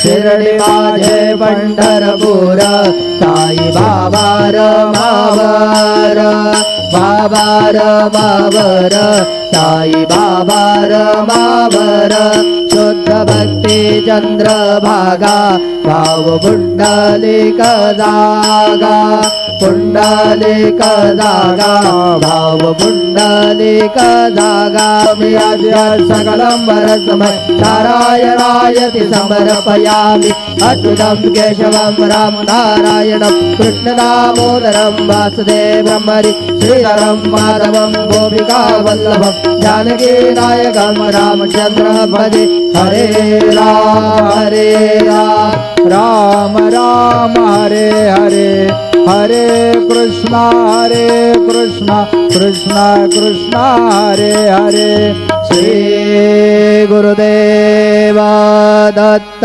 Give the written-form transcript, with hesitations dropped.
शिर्डी माझे पंढरपूर साई बाबा रमावर बाबा रमावर साई बाबा रमावर शुद्ध भक्ती चंद्रभागा भाव पुंडलिक जागा पुंडलिक जागा भाव पुंडलिक जागा मी आद्य सकलं वरसमय नारायणायति समर्पयामि अच्युतं केशवं राम नारायणं कृष्णदामोदरं वासुदेवं हरि श्रीधरं माधवं गोपिकावल्लभं जानकी नायकं रामचन्द्रं भजे हरे राम राम राम हरे हरे हरे कृष्णा कृष्णा कृष्णा हरे हरे श्री गुरुदेव दत्त।